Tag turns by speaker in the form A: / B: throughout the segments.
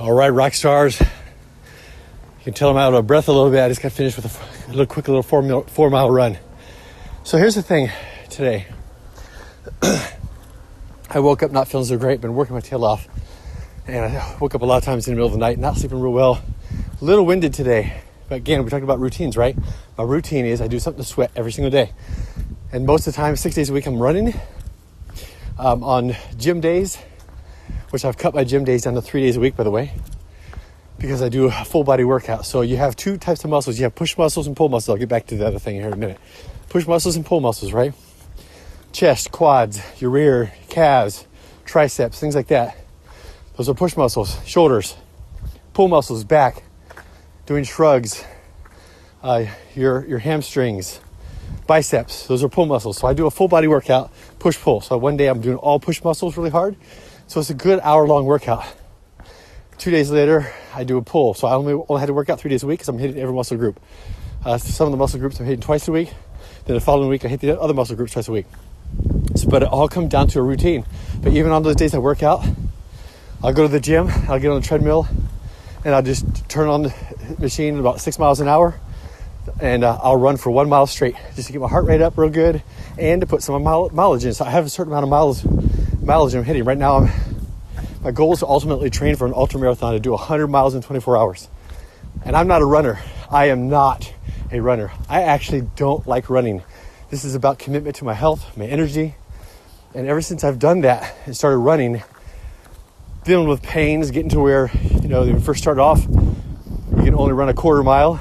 A: All right, rock stars. You can tell I'm out of breath a little bit. I just got finished with a quick little 4 mile run. So here's the thing today. I woke up not feeling so great, been working my tail off. And I woke up a lot of times in the middle of the night, not sleeping real well. A little winded today. But again, we're talking about routines, right? My routine is I do something to sweat every single day. And most of the time, 6 days a week, I'm running. On gym days, which I've cut my gym days down to 3 days a week, by the way, because I do a full body workout. So you have two types of muscles. You have push muscles and pull muscles. I'll get back to the other thing here in a minute. Push muscles and pull muscles, right? Chest, quads, your rear, calves, triceps, things like that. Those are push muscles. Shoulders, pull muscles, back, doing shrugs, your hamstrings, biceps. Those are pull muscles. So I do a full body workout, push pull. So one day I'm doing all push muscles really hard. So it's a good hour-long workout. 2 days later, I do a pull. So I only had to work out 3 days a week because I'm hitting every muscle group. Some of the muscle groups I'm hitting twice a week. Then the following week, I hit the other muscle groups twice a week. But it all comes down to a routine. But even on those days I work out, I'll go to the gym, I'll get on the treadmill, and I'll just turn on the machine at about 6 miles an hour. And I'll run for 1 mile straight just to get my heart rate up real good and to put some mileage in. So I have a certain amount of mileage I'm hitting. Right now, my goal is to ultimately train for an ultra marathon to do 100 miles in 24 hours. And I'm not a runner. I am not a runner. I actually don't like running. This is about commitment to my health, my energy. And ever since I've done that and started running, dealing with pains, getting to where, when you first start off, you can only run a quarter mile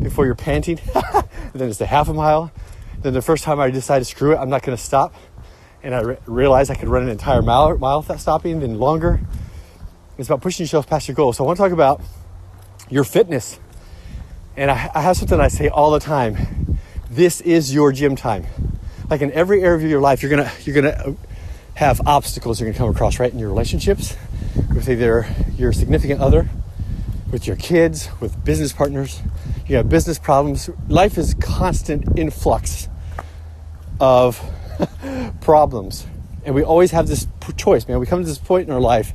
A: before you're panting. And then it's a half a mile. Then the first time I decided, screw it, I'm not going to stop. And I realized I could run an entire mile without stopping, then longer. It's about pushing yourself past your goals. So I want to talk about your fitness. And I have something I say all the time. This is your gym time. Like in every area of your life, you're gonna have obstacles you're gonna come across, right? In your relationships, with either your significant other, with your kids, with business partners. You have business problems. Life is constant influx of problems. And we always have this choice, man. We come to this point in our life,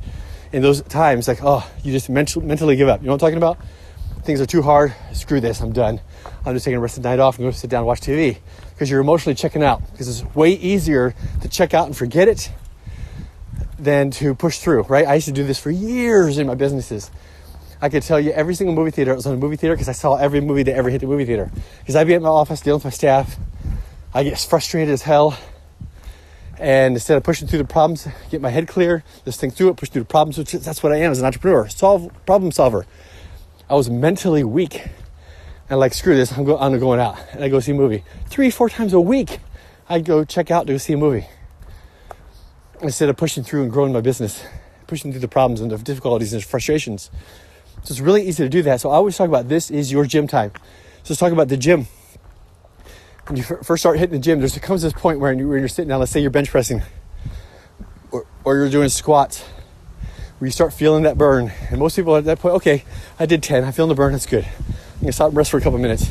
A: in those times, like, you just mentally give up. You know what I'm talking about? Things are too hard. Screw this. I'm done. I'm just taking the rest of the night off and go sit down and watch TV. Because you're emotionally checking out. Because it's way easier to check out and forget it than to push through, right? I used to do this for years in my businesses. I could tell you every single movie theater. I was on a movie theater because I saw every movie that ever hit the movie theater. Because I'd be at my office dealing with my staff. I get frustrated as hell. And instead of pushing through the problems, get my head clear, just think through it, push through the problems. Which that's what I am as an entrepreneur. Problem solver. I was mentally weak. And like, screw this, I'm going out. And I go see a movie. 3-4 times a week, I'd go check out to go see a movie. Instead of pushing through and growing my business. Pushing through the problems and the difficulties and the frustrations. So it's really easy to do that. So I always talk about this is your gym time. So let's talk about the gym. When you first start hitting the gym, there comes this point where you're sitting down, let's say you're bench pressing. Or you're doing squats. Where you start feeling that burn. And most people at that point, okay, I did 10. I'm feeling the burn. That's good. I'm going to stop and rest for a couple minutes.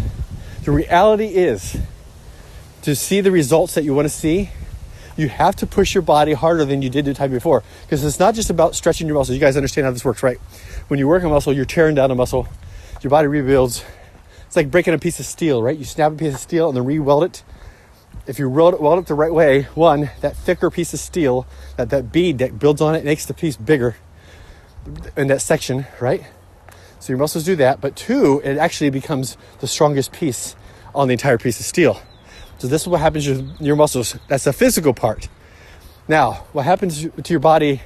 A: The reality is, to see the results that you want to see, you have to push your body harder than you did the time before. Because it's not just about stretching your muscles. You guys understand how this works, right? When you work a muscle, you're tearing down a muscle. Your body rebuilds. It's like breaking a piece of steel, right? You snap a piece of steel and then re-weld it. If you weld it the right way, one, that thicker piece of steel, that bead that builds on it makes the piece bigger in that section, right? So your muscles do that. But two, it actually becomes the strongest piece on the entire piece of steel. So this is what happens to your muscles. That's the physical part. Now, what happens to your body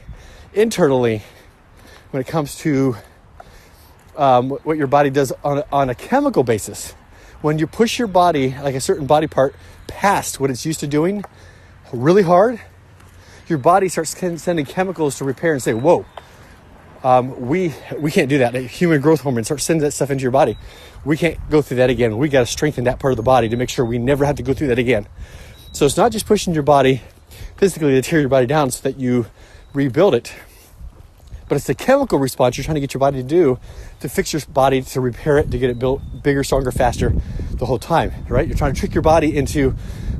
A: internally when it comes to what your body does on a chemical basis? When you push your body, like a certain body part, past what it's used to doing really hard, your body starts sending chemicals to repair and say, whoa, we can't do that. Human growth hormone starts sending that stuff into your body. We can't go through that again. We got to strengthen that part of the body to make sure we never have to go through that again. So it's not just pushing your body physically to tear your body down so that you rebuild it, but it's the chemical response you're trying to get your body to do to fix your body, to repair it, to get it built bigger, stronger, faster the whole time, right? You're trying to trick your body into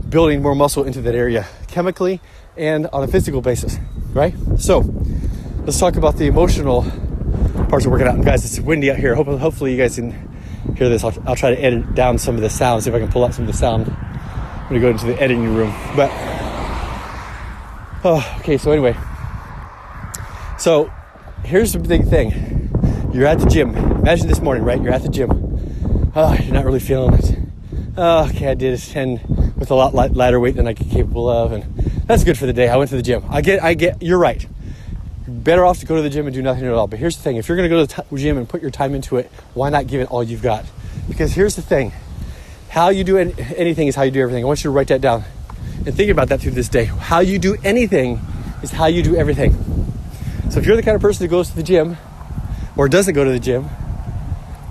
A: building more muscle into that area chemically and on a physical basis, right? So let's talk about the emotional parts of working out. And guys, it's windy out here. Hopefully you guys can hear this. I'll try to edit down some of the sound, see if I can pull out some of the sound when we go into the editing room. But okay, so anyway, so here's the big thing. You're at the gym. Imagine this morning, right? You're at the gym. You're not really feeling it. Okay, I did a 10 with a lot lighter weight than I'm capable of, and that's good for the day. I went to the gym. I get. You're right. You're better off to go to the gym and do nothing at all. But here's the thing: if you're going to go to the gym and put your time into it, why not give it all you've got? Because here's the thing: how you do anything is how you do everything. I want you to write that down and think about that through this day. How you do anything is how you do everything. So if you're the kind of person who goes to the gym or doesn't go to the gym,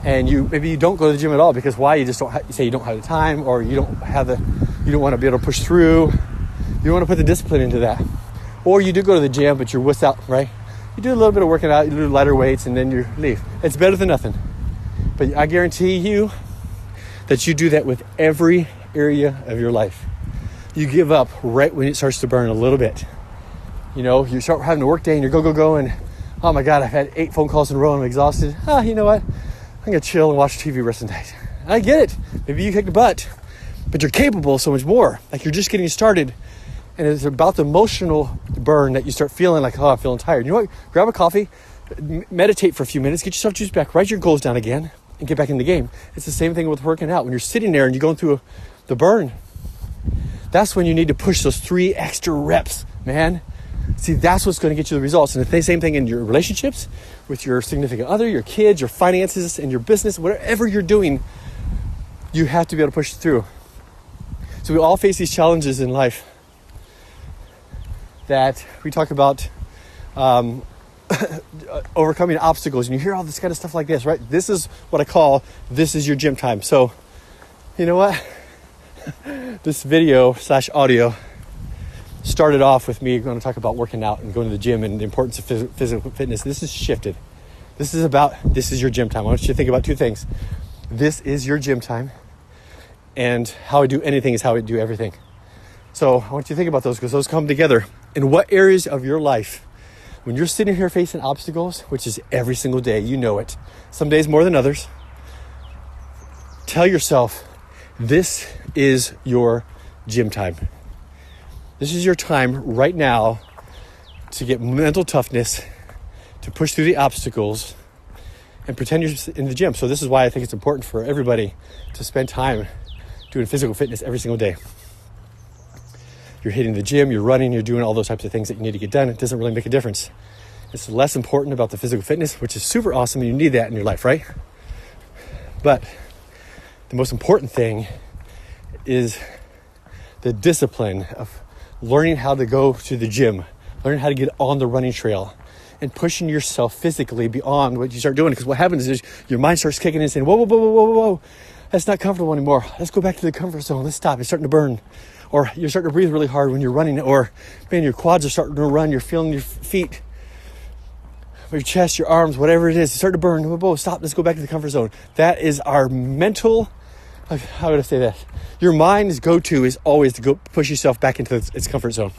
A: and maybe you don't go to the gym at all because why? You just don't you say you don't have the time, or you don't want to be able to push through. You don't want to put the discipline into that. Or you do go to the gym, but you're wussed out, right? You do a little bit of working out, you do lighter weights, and then you leave. It's better than nothing. But I guarantee you that you do that with every area of your life. You give up right when it starts to burn a little bit. You know, you start having a work day and you're go, and oh my God, I've had 8 phone calls in a row and I'm exhausted. You know what? I'm going to chill and watch TV the rest of the night. I get it. Maybe you kick the butt, but you're capable of so much more. Like you're just getting started, and it's about the emotional burn that you start feeling like, I'm feeling tired. You know what? Grab a coffee, meditate for a few minutes, get yourself juiced back, write your goals down again, and get back in the game. It's the same thing with working out. When you're sitting there and you're going through the burn, that's when you need to push those 3 extra reps, man. See, that's what's going to get you the results. And the same thing in your relationships with your significant other, your kids, your finances, and your business, whatever you're doing, you have to be able to push through. So we all face these challenges in life that we talk about overcoming obstacles. And you hear all this kind of stuff like this, right? This is what I call, this is your gym time. So, you know what? This video / audio started off with me going to talk about working out and going to the gym and the importance of physical fitness. This is shifted. This is your gym time. I want you to think about 2 things. This is your gym time, and how I do anything is how I do everything. So I want you to think about those, because those come together. In what areas of your life, when you're sitting here facing obstacles, which is every single day, you know it, some days more than others, tell yourself, this is your gym time. This is your time right now to get mental toughness, to push through the obstacles, and pretend you're in the gym. So this is why I think it's important for everybody to spend time doing physical fitness every single day. You're hitting the gym, you're running, you're doing all those types of things that you need to get done. It doesn't really make a difference. It's less important about the physical fitness, which is super awesome, and you need that in your life, right? But the most important thing is the discipline of learning how to go to the gym, learning how to get on the running trail, and pushing yourself physically beyond what you start doing. Because what happens is your mind starts kicking in and saying, whoa, that's not comfortable anymore. Let's go back to the comfort zone. Let's stop. It's starting to burn. Or you're starting to breathe really hard when you're running. Or, man, your quads are starting to run. You're feeling your feet, your chest, your arms, whatever it is. It's starting to burn. Whoa, stop. Let's go back to the comfort zone. That is our mental, how would I say that? Your mind's go-to is always to go push yourself back into its comfort zone.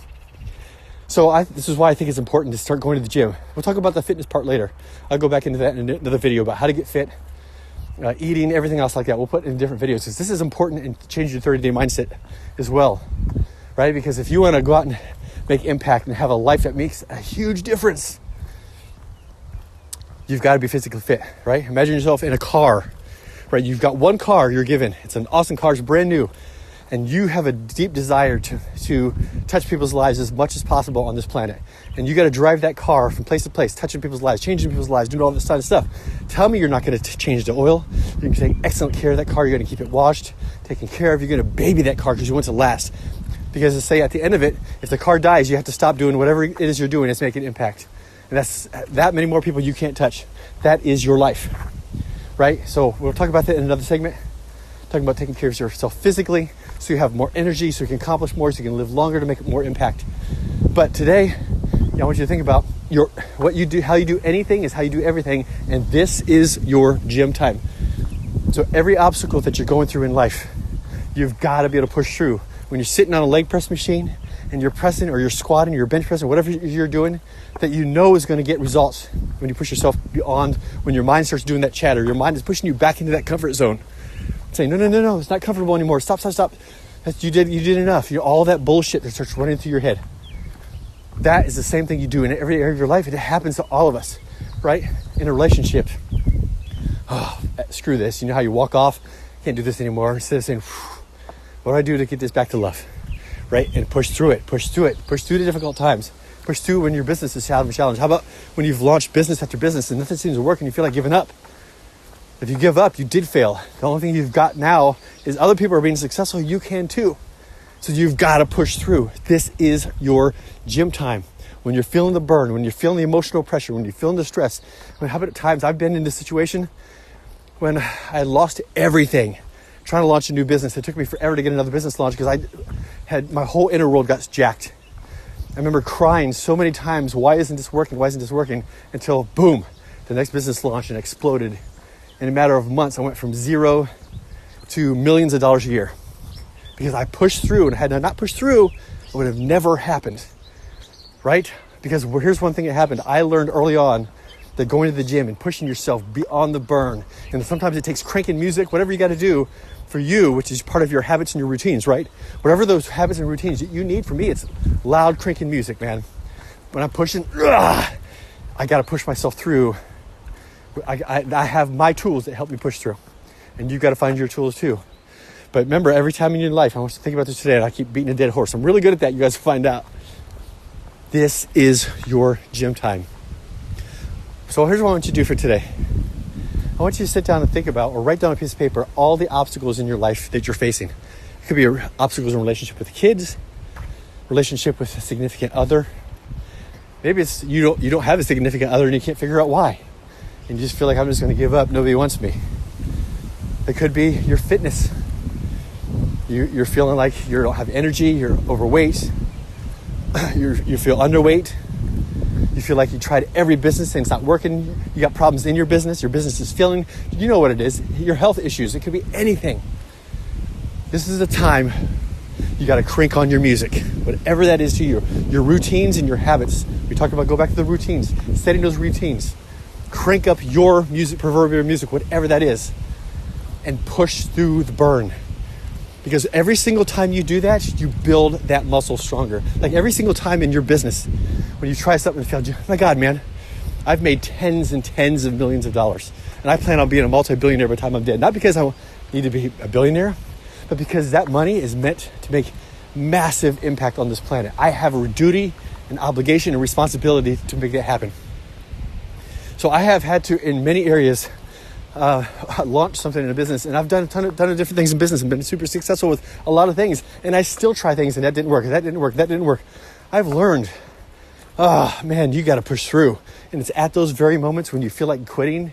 A: So this is why I think it's important to start going to the gym. We'll talk about the fitness part later. I'll go back into that in another video about how to get fit, eating, everything else like that. We'll put in different videos, because this is important and change your 30-day mindset as well, right? Because if you want to go out and make impact and have a life that makes a huge difference, you've got to be physically fit, right? Imagine yourself in a car, right? You've got one car you're given. It's an awesome car. It's brand new. And you have a deep desire to touch people's lives as much as possible on this planet. And you got to drive that car from place to place, touching people's lives, changing people's lives, doing all this kind of stuff. Tell me you're not going to change the oil. You're going to take excellent care of that car. You're going to keep it washed, taken care of. You're going to baby that car because you want it to last. Because to say at the end of it, if the car dies, you have to stop doing whatever it is you're doing. It's making an impact. And that's that many more people you can't touch. That is your life, right? So we'll talk about that in another segment. Talking about taking care of yourself physically, so you have more energy, so you can accomplish more, so you can live longer to make more impact. But today, I want you to think about what you do, how you do anything is how you do everything, and this is your gym time. So every obstacle that you're going through in life, you've got to be able to push through. When you're sitting on a leg press machine and you're pressing or you're squatting or you're bench pressing, whatever you're doing, that you know is going to get results when you push yourself beyond, when your mind starts doing that chatter. Your mind is pushing you back into that comfort zone, saying, no, it's not comfortable anymore. Stop. You did enough. All that bullshit that starts running through your head. That is the same thing you do in every area of your life. It happens to all of us, right? In a relationship. Oh, screw this. You know how you walk off? Can't do this anymore. Instead of saying, what do I do to get this back to love? Right? And push through the difficult times, push through when your business is having a challenge. How about when you've launched business after business and nothing seems to work and you feel like giving up? If you give up, you did fail. The only thing you've got now is other people are being successful. You can too. So you've got to push through. This is your gym time. When you're feeling the burn, when you're feeling the emotional pressure, when you're feeling the stress. How about at times I've been in this situation when I lost everything trying to launch a new business. It took me forever to get another business launched because I had my whole inner world got jacked. I remember crying so many times, why isn't this working? Until boom, the next business launched and exploded. In a matter of months, I went from zero to millions of dollars a year because I pushed through, and had I not pushed through, it would have never happened, right? Because here's one thing that happened. I learned early on that going to the gym and pushing yourself beyond the burn, and sometimes it takes cranking music, whatever you got to do for you, which is part of your habits and your routines, right? Whatever those habits and routines that you need, for me, it's loud cranking music, man. When I'm pushing, I got to push myself through. I have my tools that help me push through, and you've got to find your tools too. But remember, every time in your life, I want you to think about this today, and I keep beating a dead horse. I'm really good at that. You guys will find out. This is your gym time. So here's what I want you to do for today. I want you to sit down and think about, or write down on a piece of paper, all the obstacles in your life that you're facing. It could be obstacles in relationship with kids, relationship with a significant other. Maybe it's you don't have a significant other and you can't figure out why. And you just feel like, I'm just going to give up. Nobody wants me. It could be your fitness. You're feeling like you don't have energy. You're overweight. You feel underweight. You feel like you tried every business and it's not working. You got problems in your business. Your business is failing. You know what it is. Your health issues. It could be anything. This is the time you got to crank on your music. Whatever that is to you. Your routines and your habits. We talked about, go back to the routines. Setting those routines. Crank up your music, proverbial music, whatever that is. And push through the burn. Because every single time you do that, you build that muscle stronger. Like every single time in your business, when you try something and fail, my God, man, I've made tens and tens of millions of dollars. And I plan on being a multi-billionaire by the time I'm dead. Not because I need to be a billionaire, but because that money is meant to make massive impact on this planet. I have a duty, an obligation, and responsibility to make that happen. So I have had to, in many areas, launch something in a business, and I've done a ton of different things in business and been super successful with a lot of things, and I still try things and that didn't work. I've learned, man, you got to push through. And it's at those very moments when you feel like quitting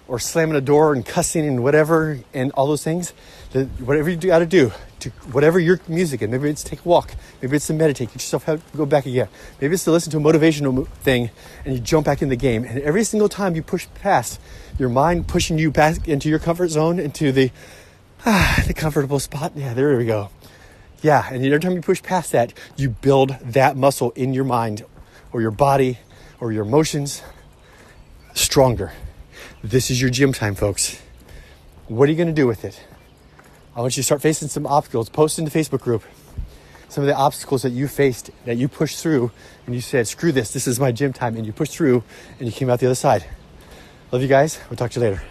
A: or slamming a door and cussing and whatever and all those things, that whatever you got to do, to whatever your music is, maybe it's take a walk, maybe it's to meditate, get yourself out, go back again, maybe it's to listen to a motivational thing and you jump back in the game. And every single time you push past your mind, pushing you back into your comfort zone, into the comfortable spot. Yeah, there we go. Yeah, and every time you push past that, you build that muscle in your mind or your body or your emotions stronger. This is your gym time, folks. What are you going to do with it? I want you to start facing some obstacles. Post in the Facebook group some of the obstacles that you faced, that you pushed through, and you said, screw this is my gym time, and you pushed through, and you came out the other side. Love you guys. We'll talk to you later.